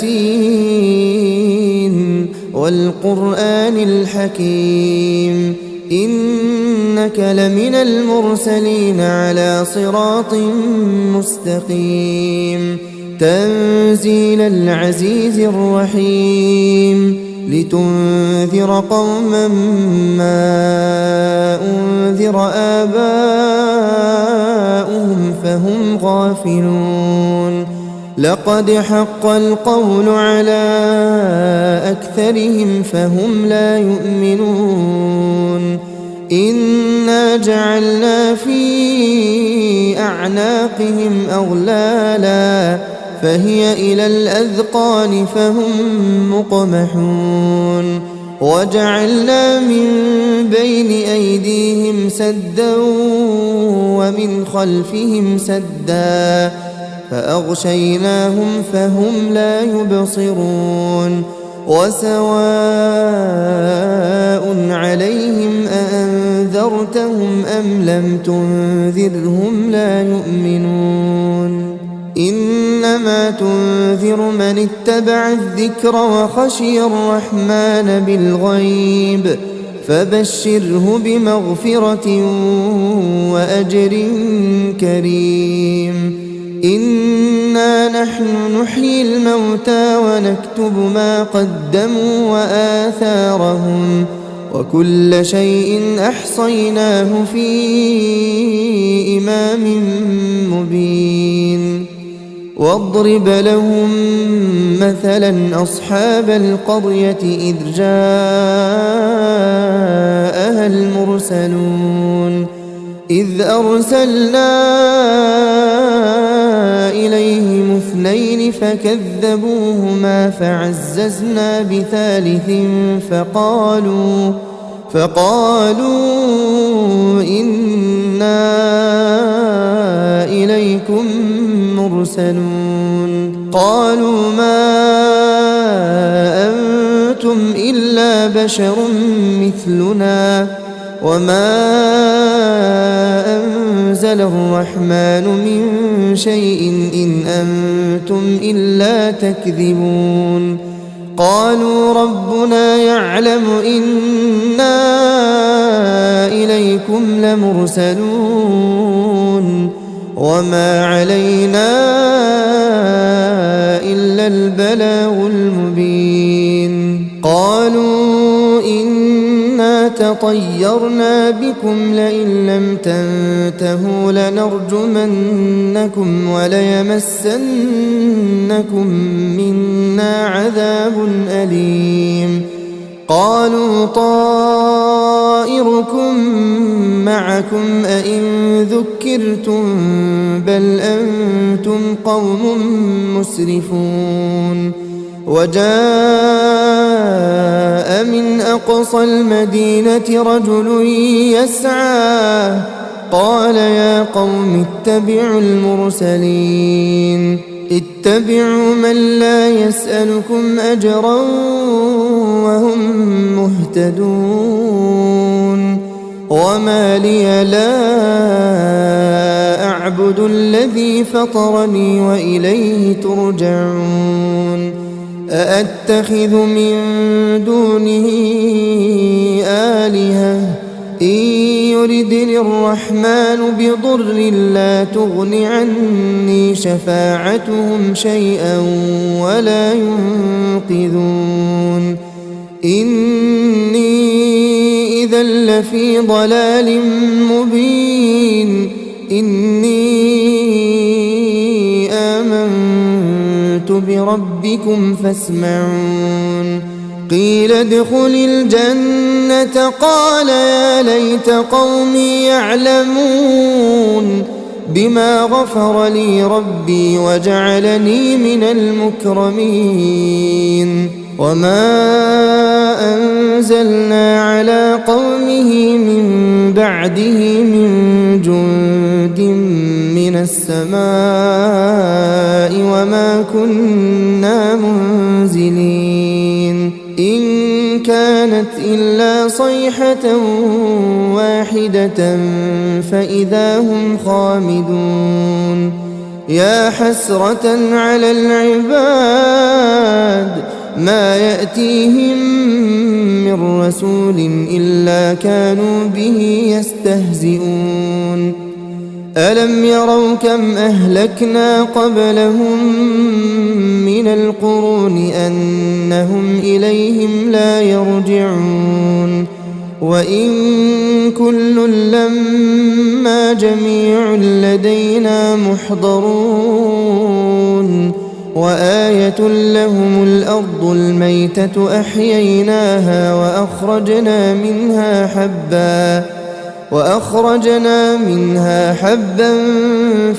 ياسين والقرآن الحكيم إنك لمن المرسلين على صراط مستقيم تنزيل العزيز الرحيم لتنذر قوما ما أنذر آباؤهم فهم غافلون لقد حق القول على أكثرهم فهم لا يؤمنون إنا جعلنا في أعناقهم أغلالا فهي إلى الأذقان فهم مقمحون وجعلنا من بين أيديهم سدا ومن خلفهم سدا فأغشيناهم فهم لا يبصرون وسواء عليهم أأنذرتهم أم لم تنذرهم لا يؤمنون إنما تنذر من اتبع الذكر وخشي الرحمن بالغيب فبشره بمغفرة وأجر كريم إنا نحن نحيي الموتى ونكتب ما قدموا وآثارهم وكل شيء أحصيناه في إمام مبين واضرب لهم مثلا أصحاب القرية إذ جاءها المرسلون إذ أرسلنا إليهم اثنين فكذبوهما فعززنا بثالث فقالوا إنا إليكم مرسلون قالوا ما أنتم إلا بشر مثلنا وما أنزل الرحمن من شيء إن أنتم إلا تكذبون قالوا ربنا يعلم إنا إليكم لمرسلون وما علينا إلا البلاغ المبين قالوا إنا تطيرنا بكم لئن لم تنتهوا لنرجمنكم وليمسنكم منا عذاب أليم قالوا طائركم معكم أئن ذكرتم بل أنتم قوم مسرفون وجاء من أقصى المدينة رجل يسعى قال يا قوم اتبعوا المرسلين اتبعوا من لا يسألكم أجرا وهم مهتدون وما لي لا أعبد الذي فطرني وإليه ترجعون أأتخذ من دونه آلهة إن يردني الرحمن بضر لا تغن عني شفاعتهم شيئا ولا ينقذون إني إذا لفي ضلال مبين إني آمنت بربكم فاسمعون قيل ادخل الجنة قال يا ليت قومي يعلمون بما غفر لي ربي وجعلني من المكرمين وما أنزلنا على قومه من بعده من جند من السماء وما كنا منزلين إن كانت إلا صيحة واحدة فإذا هم خامدون يا حسرة على العباد ما يأتيهم من رسول إلا كانوا به يستهزئون ألم يروا كم أهلكنا قبلهم من القرون أنهم إليهم لا يرجعون وإن كل لما جميع لدينا محضرون وآية لهم الأرض الميتة أحييناها وأخرجنا منها حبا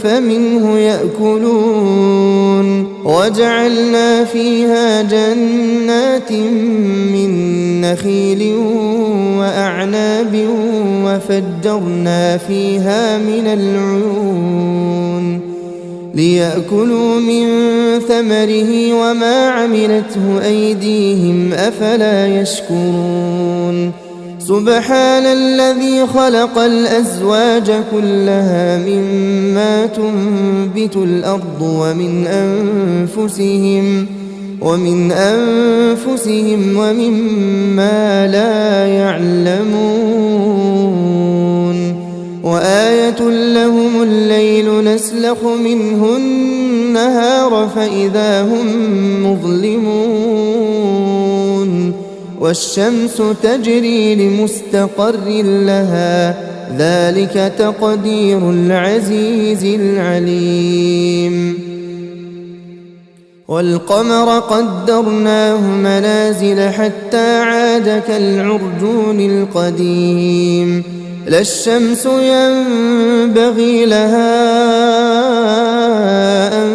فمنه يأكلون وجعلنا فيها جنات من نخيل وأعناب وفجرنا فيها من العيون ليأكلوا من ثمره وما عملته أيديهم أفلا يشكرون سبحان الذي خلق الأزواج كلها مما تنبت الأرض ومن أنفسهم ومما لا يعلمون وآية لهم الليل نسلخ منه النهار فإذا هم مظلمون والشمس تجري لمستقر لها ذلك تقدير العزيز العليم والقمر قدرناه منازل حتى عاد كالعرجون القديم لا الشمس ينبغي لها أن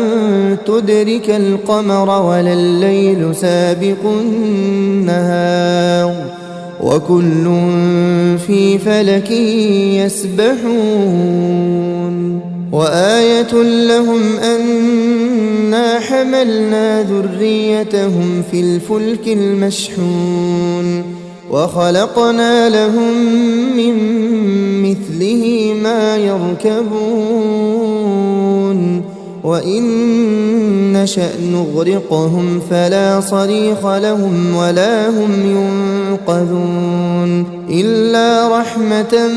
تدرك القمر ولا الليل سابق النهار وكل في فلك يسبحون وآية لهم أنا حملنا ذريتهم في الفلك المشحون وخلقنا لهم من مثله ما يركبون وإن نشأ نغرقهم فلا صريخ لهم ولا هم ينقذون إلا رحمة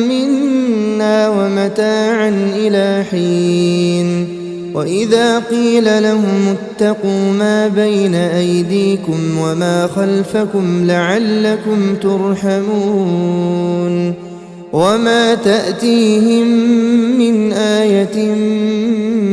منا ومتاعا إلى حين وإذا قيل لهم اتقوا ما بين أيديكم وما خلفكم لعلكم ترحمون وما تأتيهم من آية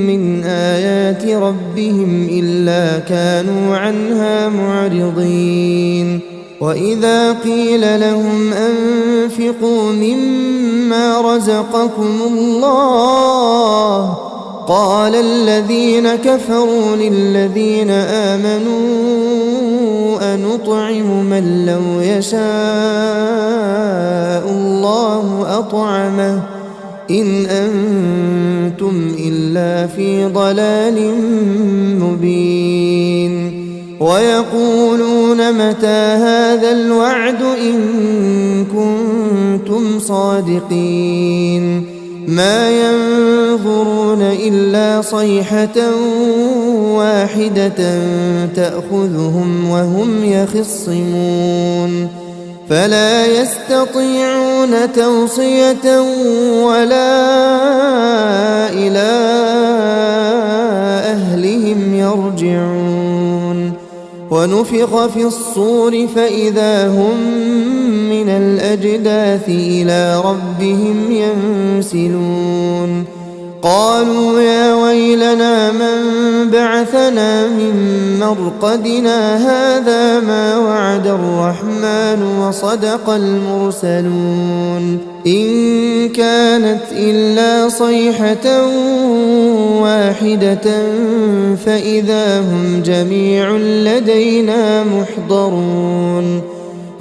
من آيات ربهم إلا كانوا عنها معرضين وإذا قيل لهم أنفقوا مما رزقكم الله قال الذين كفروا للذين آمنوا أنطعم من لو يشاء الله أطعمه إن أنتم إلا في ضلال مبين ويقولون متى هذا الوعد إن كنتم صادقين ما ينظرون إلا صيحة واحدة تأخذهم وهم يخصمون فلا يستطيعون توصية ولا إلى أهلهم يرجعون ونفخ في الصور فإذا هم من الأجداث إلى ربهم ينسلون قالوا يا ويلنا من بعثنا من مرقدنا هذا ما وعد الرحمن وصدق المرسلون إن كانت إلا صيحة واحدة فإذا هم جميع لدينا محضرون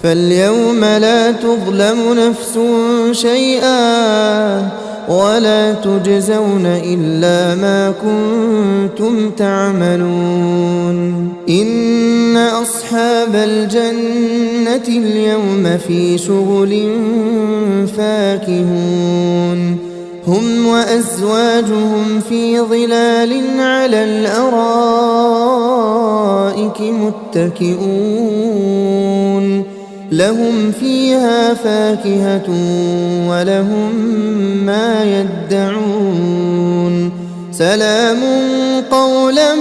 فاليوم لا تظلم نفس شيئا ولا تجزون إلا ما كنتم تعملون إن أصحاب الجنة اليوم في شغل فاكهون هم وأزواجهم في ظلال على الأرائك متكئون لهم فيها فاكهة ولهم ما يدعون سلام قولا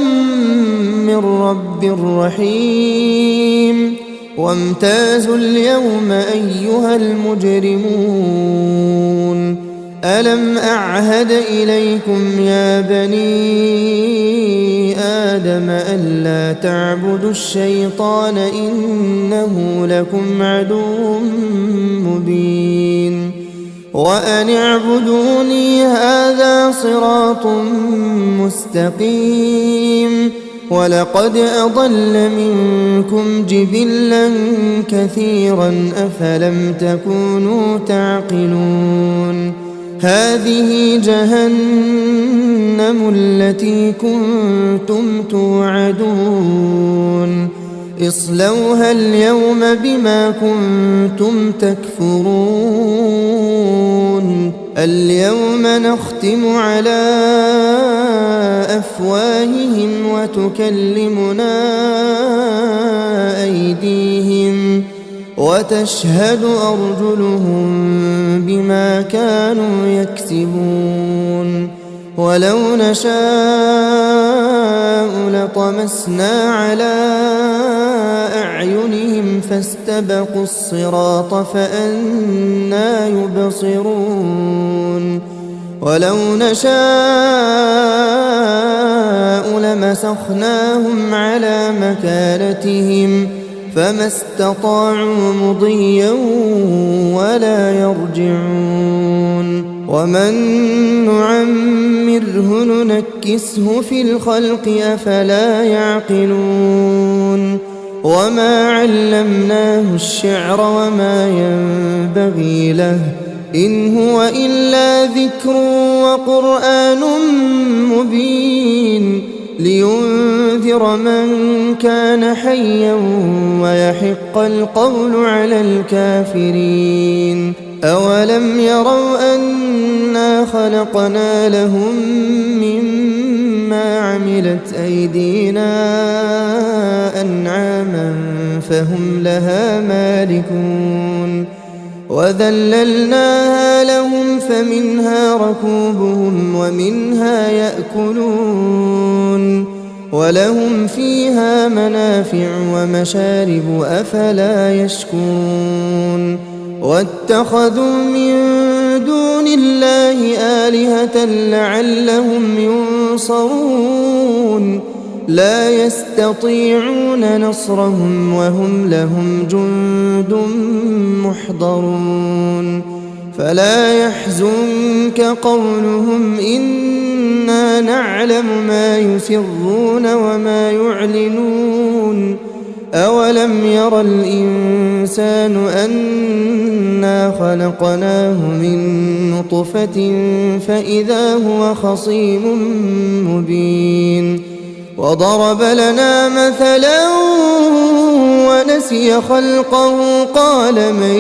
من رب رحيم وامتازوا اليوم أيها المجرمون ألم أعهد إليكم يا بني آدم ألا تعبدوا الشيطان إنه لكم عدو مبين وأن اعبدوني هذا صراط مستقيم ولقد أضل منكم جبلا كثيرا أفلم تكونوا تعقلون هذه جهنم التي كنتم توعدون اصلوها اليوم بما كنتم تكفرون اليوم نختم على أفواههم وتكلمنا أيديهم وتشهد أرجلهم بما كانوا يكسبون ولو نشاء لطمسنا على أعينهم فاستبقوا الصراط فأنى يبصرون ولو نشاء لمسخناهم على مكانتهم فما استطاعوا مضيا ولا يرجعون ومن نعمره ننكسه في الخلق أفلا يعقلون وما علمناه الشعر وما ينبغي له إن هو إلا ذكر وقرآن مبين لينذر من كان حيا ويحق القول على الكافرين أولم يروا أنا خلقنا لهم مما عملت أيدينا أنعاما فهم لها مالكون وذللناها لهم فمنها ركوبهم ومنها يأكلون ولهم فيها منافع ومشارب أفلا يشكرون واتخذوا من دون الله آلهة لعلهم ينصرون لا يستطيعون نصرهم وهم لهم جند محضرون فلا يحزنك قولهم إنا نعلم ما يسرون وما يعلنون أولم ير الإنسان أنا خلقناه من نطفة فإذا هو خصيم مبين وضرب لنا مثلا ونسي خلقه قال من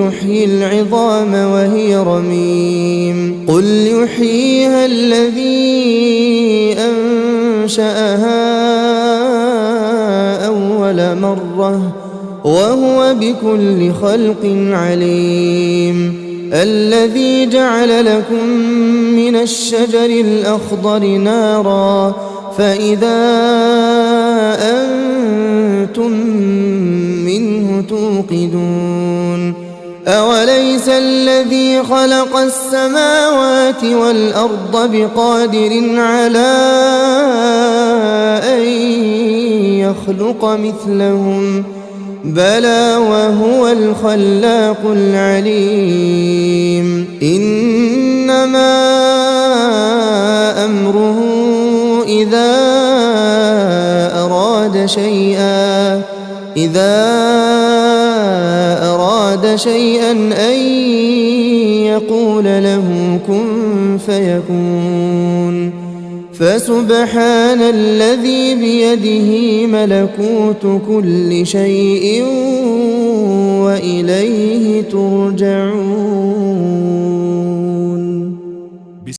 يحيي العظام وهي رميم قل يحييها الذي أنشأها أول مرة وهو بكل خلق عليم الذي جعل لكم من الشجر الأخضر نارا فإذا أنتم منه توقدون أوليس الذي خلق السماوات والأرض بقادر على أن يخلق مثلهم بلى وهو الخلاق العليم إنما أمره إذا أراد شيئا أن يقول له كن فيكون فسبحان الذي بيده ملكوت كل شيء وإليه ترجعون.